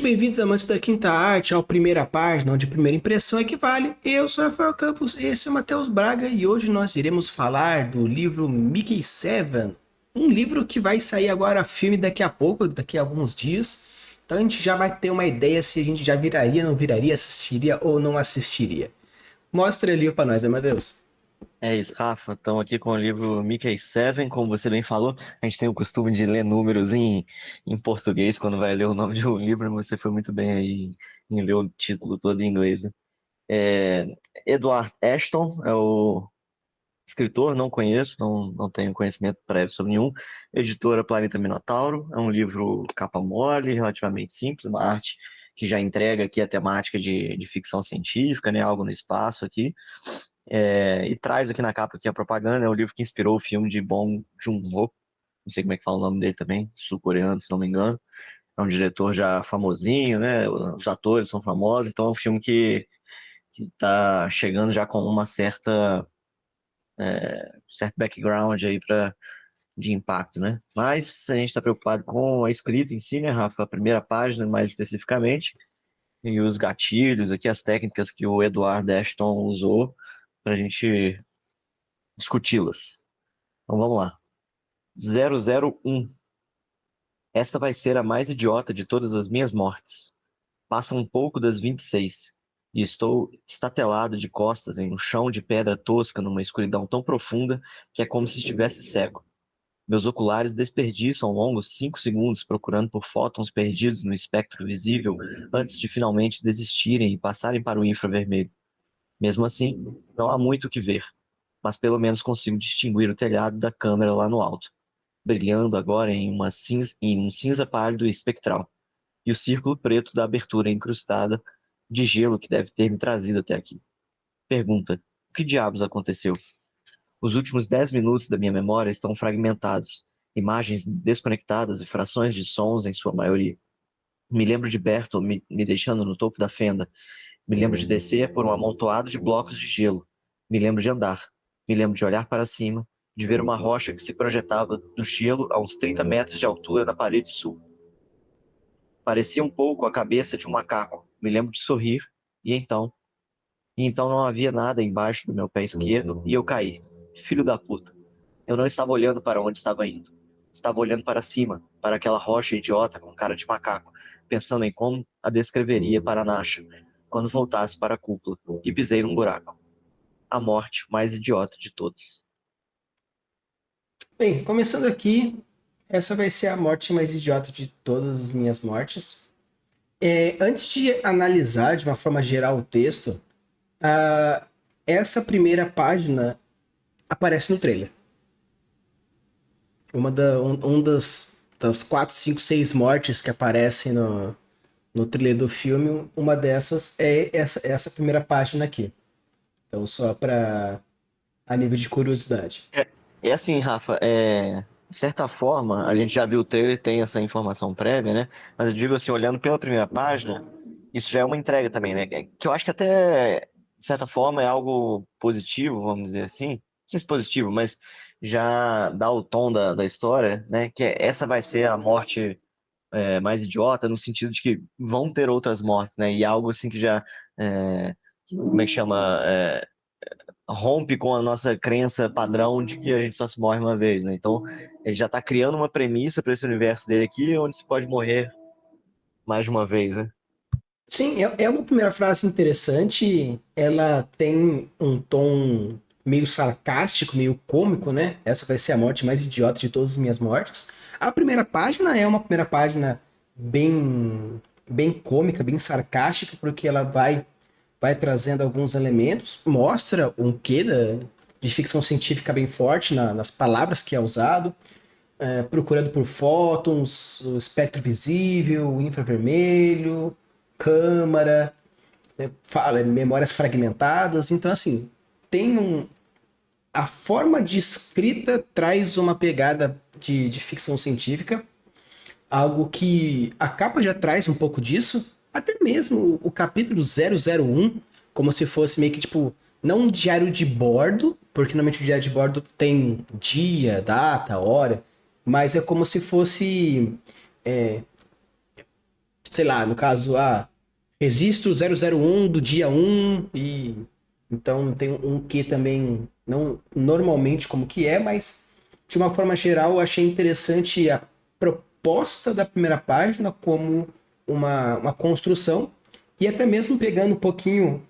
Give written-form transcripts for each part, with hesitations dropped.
Sejam bem-vindos, amantes da quinta arte, ao Primeira Página, onde a primeira impressão é que vale. Eu sou Rafael Campos, esse é o Matheus Braga e hoje nós iremos falar do livro Mickey Seven, um livro que vai sair agora filme daqui a pouco, daqui a alguns dias. Então a gente já vai ter uma ideia se a gente já viraria, não viraria, assistiria ou não assistiria. Mostra ali para nós, né, Matheus? É isso, Rafa. Estamos aqui com o livro Mickey Seven, como você bem falou. A gente tem o costume de ler números em português quando vai ler o nome de um livro, mas você foi muito bem aí em ler o título todo em inglês, né? É, Edward Ashton é o escritor, não conheço, não tenho conhecimento prévio sobre nenhum. Editora Planeta Minotauro, é um livro capa mole, relativamente simples, uma arte que já entrega aqui a temática de ficção científica, né? Algo no espaço aqui. E traz aqui na capa aqui a propaganda, é o livro que inspirou o filme de Bong Joon-ho, não sei como é que fala o nome dele também, sul-coreano, se não me engano. É um diretor já famosinho, né? Os atores são famosos, então é um filme que tá chegando já com uma certo background aí de impacto, né? Mas a gente está preocupado com a escrita em si, né, Rafa? A primeira página, mais especificamente, e os gatilhos aqui, as técnicas que o Edward Ashton usou para a gente discuti-las. Então vamos lá. 001. Esta vai ser a mais idiota de todas as minhas mortes. Passa um pouco das 26, e estou estatelado de costas em um chão de pedra tosca numa escuridão tão profunda que é como se estivesse cego. Meus oculares desperdiçam longos 5 segundos procurando por fótons perdidos no espectro visível antes de finalmente desistirem e passarem para o infravermelho. Mesmo assim, não há muito o que ver, mas pelo menos consigo distinguir o telhado da câmera lá no alto, brilhando agora em um cinza pálido e espectral, e o círculo preto da abertura incrustada de gelo que deve ter me trazido até aqui. Pergunta: o que diabos aconteceu? Os últimos 10 minutos da minha memória estão fragmentados, imagens desconectadas e frações de sons em sua maioria. Me lembro de Bertolt me deixando no topo da fenda. Me lembro de descer por um amontoado de blocos de gelo. Me lembro de andar. Me lembro de olhar para cima, de ver uma rocha que se projetava do gelo a uns 30 metros de altura na parede sul. Parecia um pouco a cabeça de um macaco. Me lembro de sorrir, e então. E então não havia nada embaixo do meu pé esquerdo e eu caí. Filho da puta. Eu não estava olhando para onde estava indo. Estava olhando para cima, para aquela rocha idiota com cara de macaco, pensando em como a descreveria para Nasha quando voltasse para a cúpula, e pisei num buraco. A morte mais idiota de todos. Bem, começando aqui, essa vai ser a morte mais idiota de todas as minhas mortes. Antes de analisar de uma forma geral o texto, essa primeira página aparece no trailer. Das 4, 5, 6 mortes que aparecem no trailer do filme, uma dessas é essa primeira página aqui. Então, só para a nível de curiosidade. É assim, Rafa, de certa forma, a gente já viu o trailer e tem essa informação prévia, né? Mas eu digo assim, olhando pela primeira página, isso já é uma entrega também, né? Que eu acho que até, de certa forma, é algo positivo, vamos dizer assim. Não sei se positivo, mas já dá o tom da história, né? Essa vai ser a morte mais idiota, no sentido de que vão ter outras mortes, né? E algo assim que já, é, como é que chama? Rompe com a nossa crença padrão de que a gente só se morre uma vez, né? Então, ele já está criando uma premissa para esse universo dele aqui, onde se pode morrer mais de uma vez, né? Sim, é uma primeira frase interessante. Ela tem um tom meio sarcástico, meio cômico, né? Essa vai ser a morte mais idiota de todas as minhas mortes. A primeira página é uma primeira página bem cômica, bem sarcástica, porque ela vai trazendo alguns elementos, mostra um quê de ficção científica bem forte nas palavras que é usado, procurando por fótons, o espectro visível, o infravermelho, câmara, né, fala, memórias fragmentadas. Então, assim, tem um. A forma de escrita traz uma pegada de ficção científica, algo que a capa já traz um pouco disso, até mesmo o capítulo 001, como se fosse meio que tipo, não um diário de bordo, porque normalmente o diário de bordo tem dia, data, hora, mas é como se fosse sei lá, no caso, registro 001 do dia 1 e então tem um que também, não normalmente como que é, mas de uma forma geral eu achei interessante a proposta da primeira página como uma construção e até mesmo pegando um pouquinho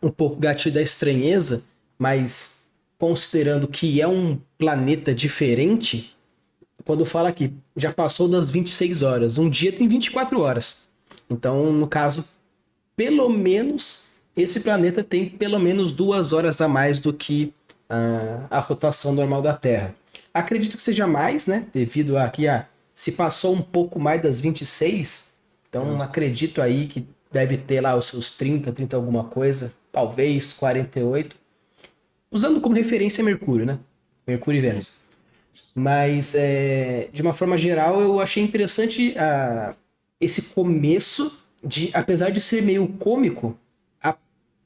um pouco gatilho da estranheza, mas considerando que é um planeta diferente, quando fala que já passou das 26 horas, um dia tem 24 horas. Então, no caso, pelo menos esse planeta tem pelo menos 2 horas a mais do que a rotação normal da Terra. Acredito que seja mais, né? Devido a que se passou um pouco mais das 26, então Justo. acredito aí que deve ter lá os seus 30 alguma coisa, talvez 48, usando como referência Mercúrio, né? Mercúrio e Sim. Vênus. Mas, de uma forma geral, eu achei interessante esse começo de, apesar de ser meio cômico, a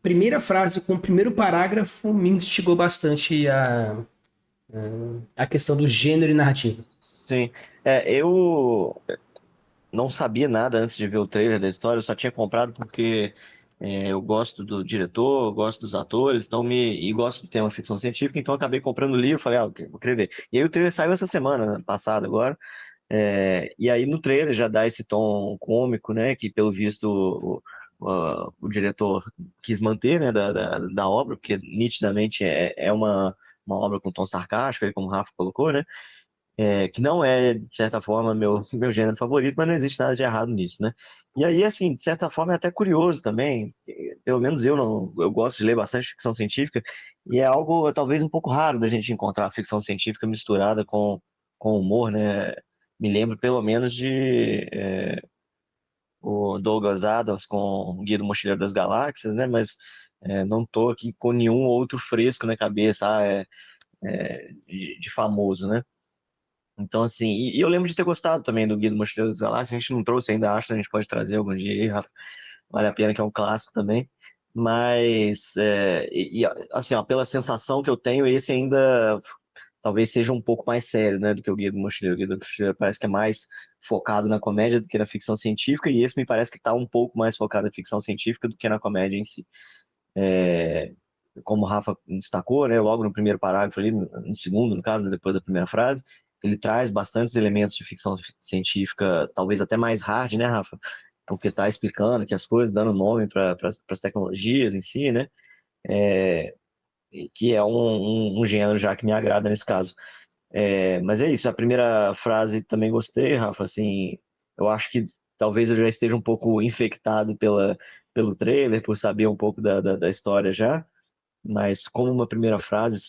primeira frase com o primeiro parágrafo me instigou bastante a questão do gênero e narrativa. Sim. Eu não sabia nada antes de ver o trailer da história, eu só tinha comprado porque eu gosto do diretor, eu gosto dos atores, e gosto do tema ficção científica, então eu acabei comprando o livro, falei, vou querer ver. E aí o trailer saiu essa semana, né, passada agora, e aí no trailer já dá esse tom cômico, né, que pelo visto o diretor quis manter, né, da obra, porque nitidamente é uma obra com tom sarcástico, aí como o Rafa colocou, né, que não é, de certa forma, meu gênero favorito, mas não existe nada de errado nisso, né? E aí, assim, de certa forma, é até curioso também, pelo menos eu não, eu gosto de ler bastante ficção científica, e é algo talvez um pouco raro da gente encontrar ficção científica misturada com humor, né? Me lembro pelo menos de o Douglas Adams com o Guia do Mochileiro das Galáxias, né? Mas não tô aqui com nenhum outro fresco na cabeça, de famoso, né? Então, assim, e eu lembro de ter gostado também do Guia do Mochileiro das Galáxias. A gente não trouxe ainda, acho que a gente pode trazer algum dia aí, Rafa. Vale a pena, que é um clássico também. Mas, assim, ó, pela sensação que eu tenho, esse ainda talvez seja um pouco mais sério, né, do que o Guia do Mochileiro. O Guia do Mochileiro parece que é mais focado na comédia do que na ficção científica, e esse me parece que está um pouco mais focado na ficção científica do que na comédia em si. É, como o Rafa destacou, né, logo no primeiro parágrafo ali, no segundo, no caso, né, depois da primeira frase, ele traz bastantes elementos de ficção científica, talvez até mais hard, né, Rafa? Porque está explicando que as coisas, dando nome para as tecnologias em si, né? Que é um gênero já que me agrada nesse caso. Mas é isso, a primeira frase também gostei, Rafa, assim, eu acho que talvez eu já esteja um pouco infectado pelo trailer, por saber um pouco da história já, mas como uma primeira frase,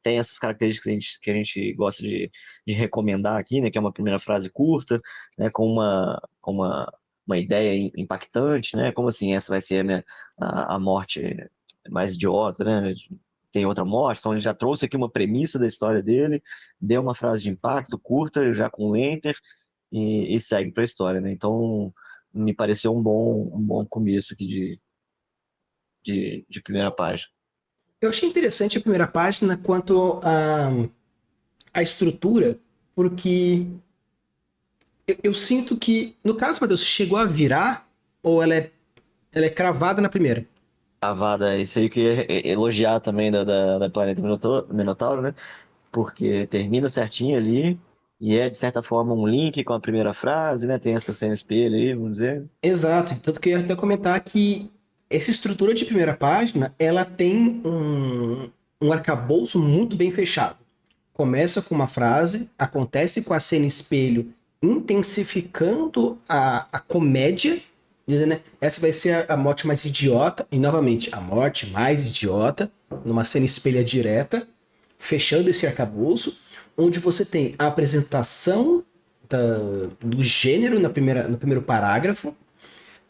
tem essas características que a gente gosta de recomendar aqui, né? Que é uma primeira frase curta, né? Com uma ideia impactante, né? Como assim, essa vai ser a morte mais idiota, né? Tem outra morte, então ele já trouxe aqui uma premissa da história dele, deu uma frase de impacto curta, já com o enter, e segue para a história, né? Então, me pareceu um bom começo aqui de primeira página. Eu achei interessante a primeira página quanto a estrutura, porque eu sinto que, no caso, Matheus, chegou a virar ou ela é cravada na primeira? Cavada, isso aí que eu ia elogiar também da Planeta Minotauro, né? Porque termina certinho ali e é, de certa forma, um link com a primeira frase, né? Tem essa cena espelho aí, vamos dizer. Exato, tanto que eu ia até comentar que essa estrutura de primeira página, ela tem um arcabouço muito bem fechado. Começa com uma frase, acontece com a cena espelho, intensificando a comédia, né? Essa vai ser a morte mais idiota, e novamente, a morte mais idiota, numa cena espelha direta, fechando esse arcabouço, onde você tem a apresentação do gênero no primeiro parágrafo,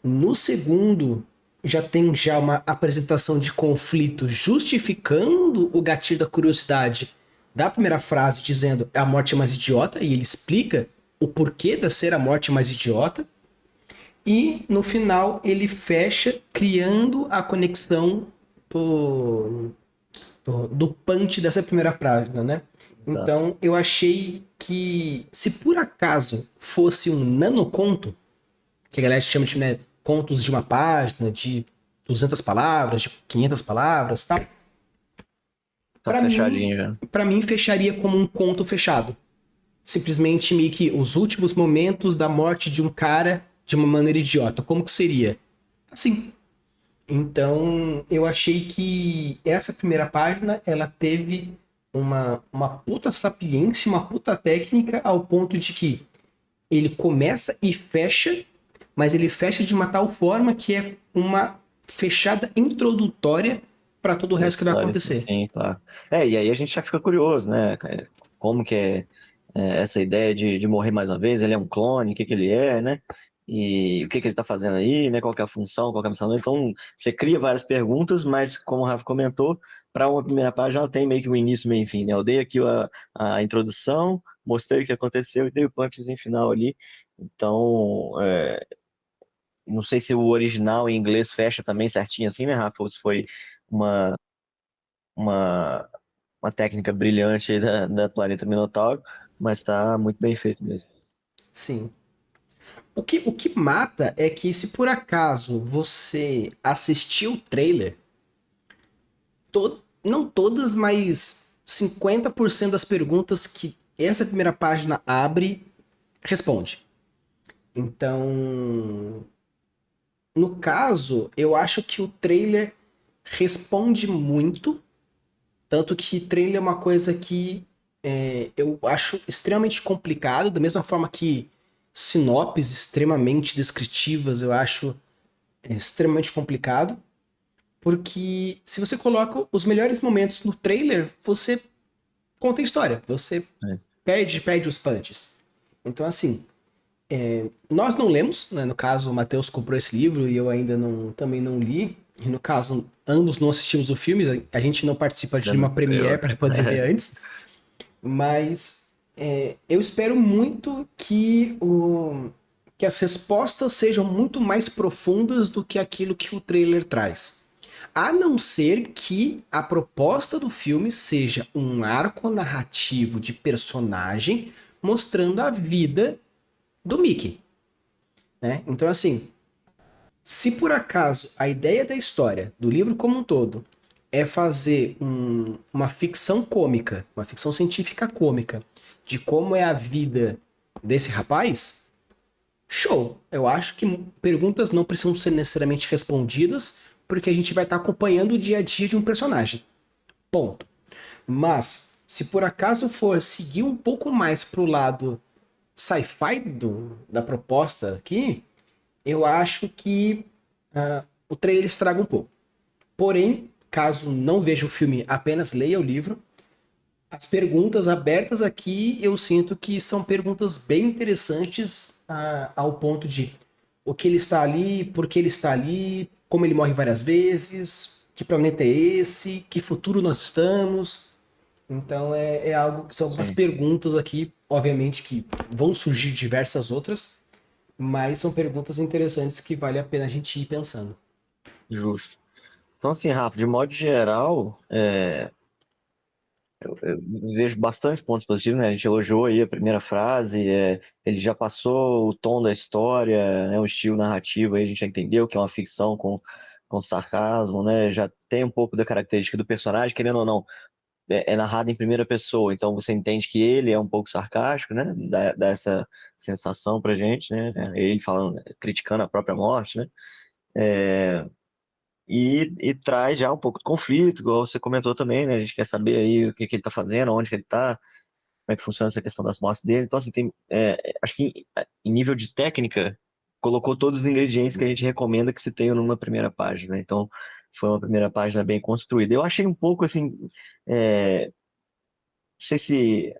no segundo, já uma apresentação de conflito justificando o gatilho da curiosidade da primeira frase, dizendo é a morte mais idiota, e ele explica o porquê de ser a morte mais idiota. E no final ele fecha criando a conexão do punch dessa primeira página, né? Exato. Então eu achei que se por acaso fosse um nanoconto, que a galera chama de, né, contos de uma página, de 200 palavras, de 500 palavras, tal. Tá Para mim, fechadinho já. para mim fecharia como um conto fechado. Simplesmente meio que os últimos momentos da morte de um cara de uma maneira idiota. Como que seria? Assim. Então, eu achei que essa primeira página, ela teve uma puta sapiência, uma puta técnica, ao ponto de que ele começa e fecha, mas ele fecha de uma tal forma que é uma fechada introdutória para todo o Da resto que vai história, acontecer. sim, claro. E aí a gente já fica curioso, né, cara? Como que essa ideia de morrer mais uma vez? Ele é um clone, o que que ele é, né? E o que que ele tá fazendo aí, né? Qual que é a função, qual que é a missão dele? Então, você cria várias perguntas, mas como o Rafa comentou, para uma primeira página ela tem meio que um início, meio e fim, né? Eu dei aqui a introdução, mostrei o que aconteceu e dei o punchzinho final ali. Então, não sei se o original em inglês fecha também certinho assim, né, Rafa? Ou se foi uma, uma, uma técnica brilhante aí da Planeta Minotauro, mas tá muito bem feito mesmo. Sim. O que mata é que se por acaso você assistiu o trailer, não todas, mas 50% das perguntas que essa primeira página abre, responde. Então, no caso, eu acho que o trailer responde muito, tanto que trailer é uma coisa que eu acho extremamente complicado, da mesma forma que sinopses extremamente descritivas eu acho extremamente complicado, porque se você coloca os melhores momentos no trailer, você conta a história, você É, perde os punches. Então, assim, nós não lemos, né? No caso, o Matheus comprou esse livro e eu ainda não, também não li. E no caso, ambos não assistimos o filme, a gente não participa de ainda não uma premiere estreou. para poder ver antes. Mas eu espero muito que as respostas sejam muito mais profundas do que aquilo que o trailer traz. A não ser que a proposta do filme seja um arco narrativo de personagem mostrando a vida do Mickey, né? Então, assim, se por acaso a ideia da história, do livro como um todo, é fazer uma ficção cômica, uma ficção científica cômica, de como é a vida desse rapaz, show! Eu acho que perguntas não precisam ser necessariamente respondidas, porque a gente vai estar acompanhando o dia a dia de um personagem. Ponto. Mas, se por acaso for seguir um pouco mais pro lado sci-fi da proposta aqui, eu acho que o trailer estraga um pouco. Porém, caso não veja o filme, apenas leia o livro. As perguntas abertas aqui eu sinto que são perguntas bem interessantes ao ponto de o que ele está ali, por que ele está ali, como ele morre várias vezes, que planeta é esse, que futuro nós estamos. Então é algo que são umas Sim, perguntas aqui, obviamente que vão surgir diversas outras, mas são perguntas interessantes que vale a pena a gente ir pensando. justo. Então, assim, Rafa, de modo geral, eu vejo bastante pontos positivos, né? A gente elogiou aí a primeira frase, ele já passou o tom da história, né? O estilo narrativo, aí a gente já entendeu que é uma ficção com sarcasmo, né? Já tem um pouco da característica do personagem, querendo ou não, é narrado em primeira pessoa, então você entende que ele é um pouco sarcástico, né? Dá essa sensação pra gente, né? Ele falando, criticando a própria morte, né? E traz já um pouco de conflito, igual você comentou também, né? A gente quer saber aí o que que ele tá fazendo, onde que ele tá, como é que funciona essa questão das mortes dele. Então, assim, acho que em nível de técnica, colocou todos os ingredientes que a gente recomenda que se tenha numa primeira página, né? Então, foi uma primeira página bem construída. Eu achei um pouco, assim, não sei se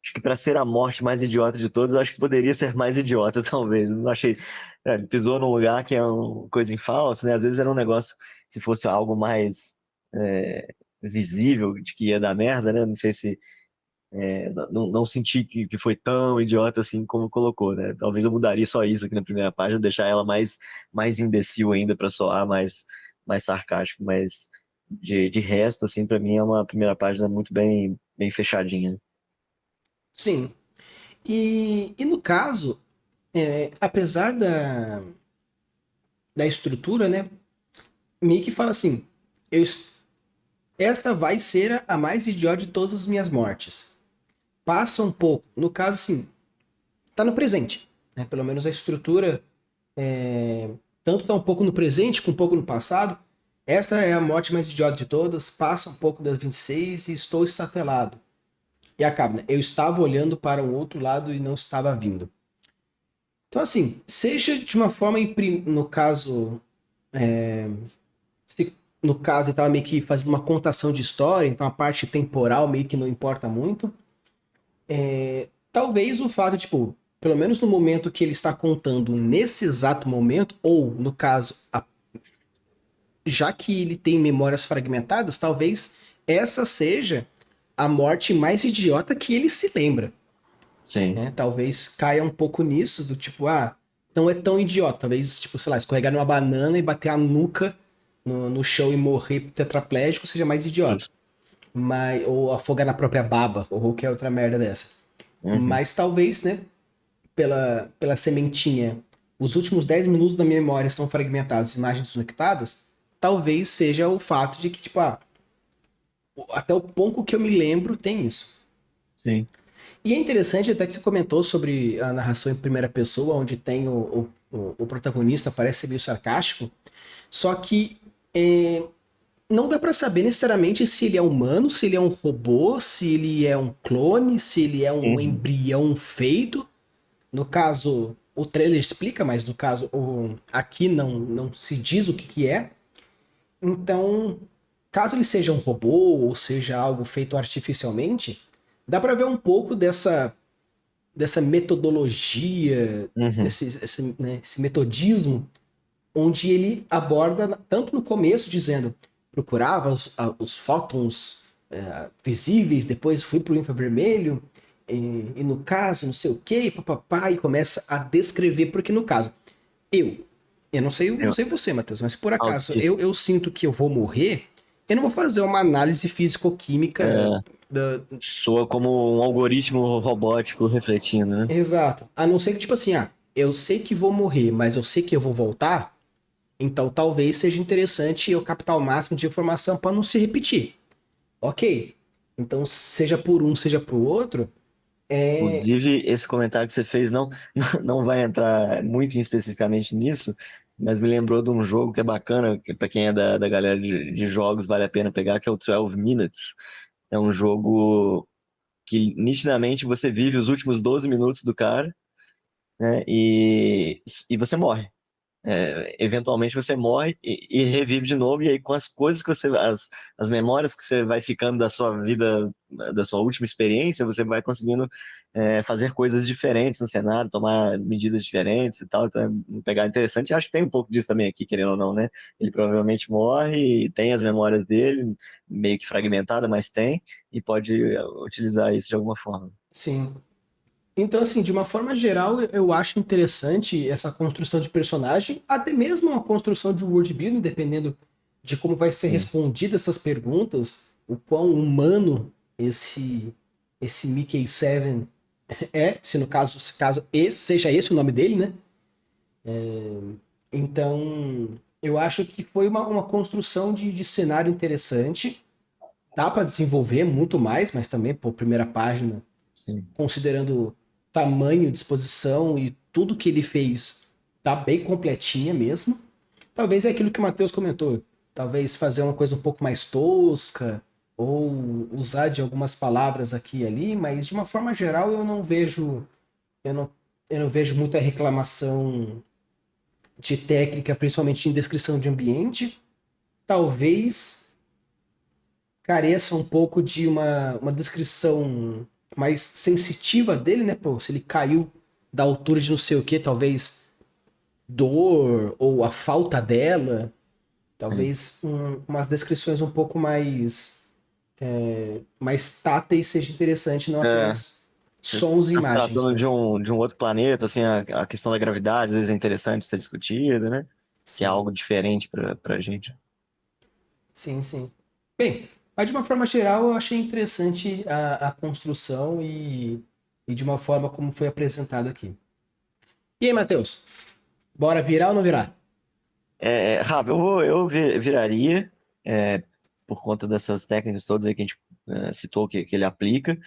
acho que para ser a morte mais idiota de todos, eu acho que poderia ser mais idiota, talvez. Não achei. Ele pisou num lugar que é uma coisa em falso, né? Às vezes era um negócio, se fosse algo mais visível de que ia dar merda, né? Não sei se. Não senti que foi tão idiota assim como colocou, né? Talvez eu mudaria só isso aqui na primeira página, deixar ela mais imbecil ainda para soar mais sarcástico, mas de resto, assim, para mim é uma primeira página muito bem fechadinha. Sim. E no caso, apesar da estrutura, né? Meio que fala assim, eu, esta vai ser a mais idiota de todas as minhas mortes. Passa um pouco, no caso assim, tá no presente, né? Pelo menos a estrutura tanto tá um pouco no presente com um pouco no passado. Esta é a morte mais idiota de todas, passa um pouco das 26 e estou estatelado. E acaba, né? Eu estava olhando para o outro lado e não estava vindo. Então assim, seja de uma forma, no caso, no caso ele estava meio que fazendo uma contação de história, então a parte temporal meio que não importa muito. Talvez o fato, tipo, pelo menos no momento que ele está contando nesse exato momento, ou no caso, já que ele tem memórias fragmentadas, talvez essa seja a morte mais idiota que ele se lembra. Sim, Né? Talvez caia um pouco nisso, do tipo, não é tão idiota. Talvez, tipo, sei lá, escorregar numa banana e bater a nuca no chão e morrer tetraplégico seja mais idiota. justo. Ou afogar na própria baba, ou qualquer outra merda dessa. Uhum. Mas talvez, né, pela sementinha, os últimos 10 minutos da minha memória estão fragmentados, imagens desconectadas, talvez seja o fato de que, tipo, até o pouco que eu me lembro tem isso. Sim. E é interessante até que você comentou sobre a narração em primeira pessoa, onde tem o protagonista, parece ser meio sarcástico, só que não dá pra saber necessariamente se ele é humano, se ele é um robô, se ele é um clone, se ele é um Uhum. embrião feito. No caso, o trailer explica, mas no caso, aqui não se diz o que é. Então, caso ele seja um robô ou seja algo feito artificialmente, dá para ver um pouco dessa metodologia, Uhum. esse metodismo, onde ele aborda, tanto no começo, dizendo procurava os fótons visíveis, depois fui para o infravermelho, e no caso, não sei o que, papapá, e começa a descrever, porque no caso, eu, eu não Eu, sei você, Matheus, mas se por acaso autista. eu sinto que eu vou morrer, eu não vou fazer uma análise físico-química É, da. soa como um algoritmo robótico refletindo, né? Exato. A não ser que, tipo assim, eu sei que vou morrer, mas eu sei que eu vou voltar, então talvez seja interessante eu captar o máximo de informação para não se repetir. Ok. Então, seja por um, seja por outro, é. Inclusive, esse comentário que você fez não vai entrar muito especificamente nisso, mas me lembrou de um jogo que é bacana, que para quem é da galera de jogos vale a pena pegar, que é o 12 Minutes. É um jogo que nitidamente você vive os últimos 12 minutos do cara, né? E você morre. Eventualmente você morre e revive de novo, e aí com as coisas que as memórias que você vai ficando da sua vida, da sua última experiência, você vai conseguindo fazer coisas diferentes no cenário, tomar medidas diferentes e tal. Então é um pegar interessante. Acho que tem um pouco disso também aqui, querendo ou não, né? Ele provavelmente morre e tem as memórias dele, meio que fragmentada, mas tem, e pode utilizar isso de alguma forma. Sim. Então, assim, de uma forma geral, eu acho interessante essa construção de personagem, até mesmo uma construção de world building, dependendo de como vai ser Sim. respondida essas perguntas, o quão humano esse Mickey Seven é, se no caso, seja esse o nome dele, né? Então, eu acho que foi uma construção de cenário interessante. Dá para desenvolver muito mais, mas também, por primeira página, Sim. considerando tamanho, disposição e tudo que ele fez, tá bem completinha mesmo. Talvez é aquilo que o Matheus comentou. Talvez fazer uma coisa um pouco mais tosca, ou usar de algumas palavras aqui e ali, mas de uma forma geral eu não vejo. Eu não, eu não vejo muita reclamação de técnica, principalmente em descrição de ambiente. Talvez careça um pouco de uma descrição mais sensitiva dele, né? Pô, se ele caiu da altura de não sei o que, talvez dor ou a falta dela, Sim. talvez umas descrições um pouco mais táteis seja interessante, não É, apenas sons e está se imagens, tratando né? de um outro planeta, assim, a questão da gravidade às vezes é interessante ser discutida, né? Que é Sim, algo diferente para a gente. sim, sim. Bem, mas de uma forma geral eu achei interessante a construção e de uma forma como foi apresentado aqui. E aí, Matheus? Bora virar ou não virar? Rafa, viraria, é, por conta dessas técnicas todas aí que a gente citou que ele aplica,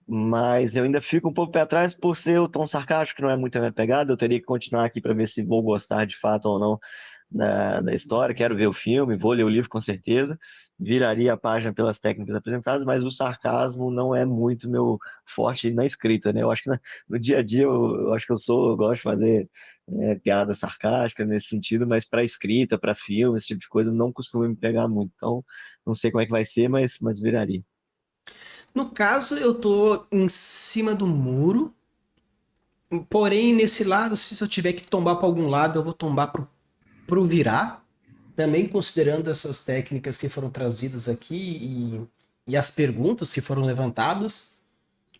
mas eu ainda fico um pouco pé atrás por ser o tom sarcástico, que não é muito a minha pegada. Eu teria que continuar aqui para ver se vou gostar de fato ou não da história. Quero ver o filme, vou ler o livro com certeza. Viraria a página pelas técnicas apresentadas, mas o sarcasmo não é muito meu forte na escrita, né? Eu acho que no dia a dia eu acho que eu gosto de fazer piada sarcástica nesse sentido, mas para escrita, para filme, esse tipo de coisa, não costuma me pegar muito. Então, não sei como é que vai ser, mas viraria. No caso, eu tô em cima do muro, porém, nesse lado, se eu tiver que tombar para algum lado, eu vou tombar pro virar, também considerando essas técnicas que foram trazidas aqui e as perguntas que foram levantadas,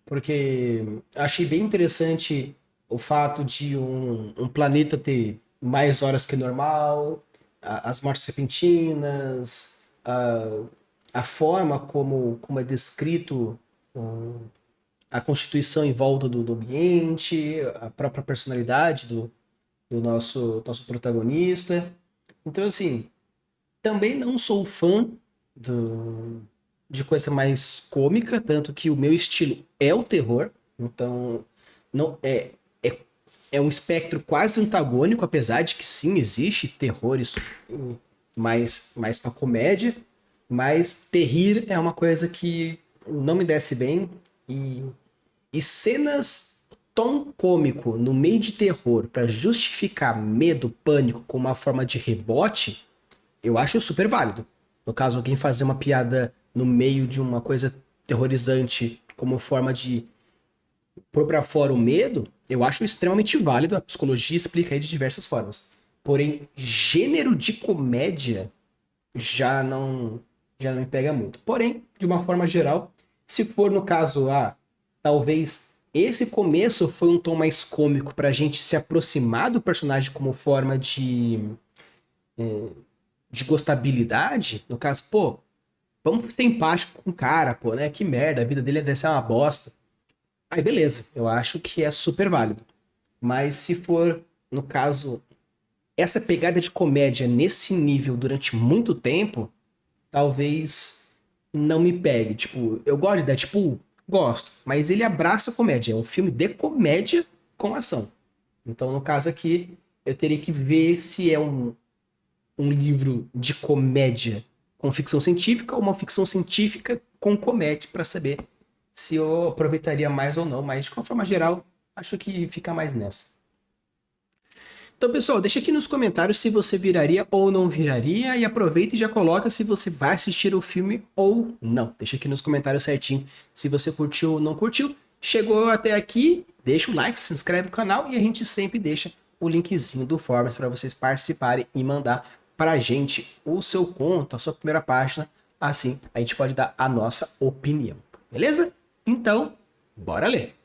porque achei bem interessante o fato de um planeta ter mais horas que normal, as mortes repentinas, a forma como é descrito a constituição em volta do ambiente, a própria personalidade do nosso protagonista. Então, assim, também não sou fã de coisa mais cômica, tanto que o meu estilo é o terror. Então, não é, é um espectro quase antagônico, apesar de que sim, existe terrores mais para comédia, mas terrir é uma coisa que não me desce bem e, e cenas tom cômico no meio de terror para justificar medo, pânico com uma forma de rebote, eu acho super válido. No caso, alguém fazer uma piada no meio de uma coisa terrorizante como forma de pôr pra fora o medo, eu acho extremamente válido. A psicologia explica aí de diversas formas. Porém, gênero de comédia já não já não me pega muito. Porém, de uma forma geral, se for no caso, talvez esse começo foi um tom mais cômico pra gente se aproximar do personagem como forma de gostabilidade, no caso, pô, vamos ser empático com o cara, pô, né? Que merda, a vida dele deve ser uma bosta. Aí beleza, eu acho que é super válido. Mas se for, no caso, essa pegada de comédia nesse nível durante muito tempo, talvez não me pegue. Tipo, eu gosto de Deadpool? Gosto. Mas ele abraça a comédia. É um filme de comédia com ação. Então, no caso aqui, eu teria que ver se é um livro de comédia com ficção científica ou uma ficção científica com comédia para saber se eu aproveitaria mais ou não. Mas, de qualquer forma geral, acho que fica mais nessa. Então, pessoal, deixa aqui nos comentários se você viraria ou não viraria e aproveita e já coloca se você vai assistir o filme ou não. Deixa aqui nos comentários certinho se você curtiu ou não curtiu. Chegou até aqui, deixa o like, se inscreve no canal e a gente sempre deixa o linkzinho do Forms para vocês participarem e mandar pra gente o seu conto, a sua primeira página. Assim a gente pode dar a nossa opinião. Beleza? Então, bora ler!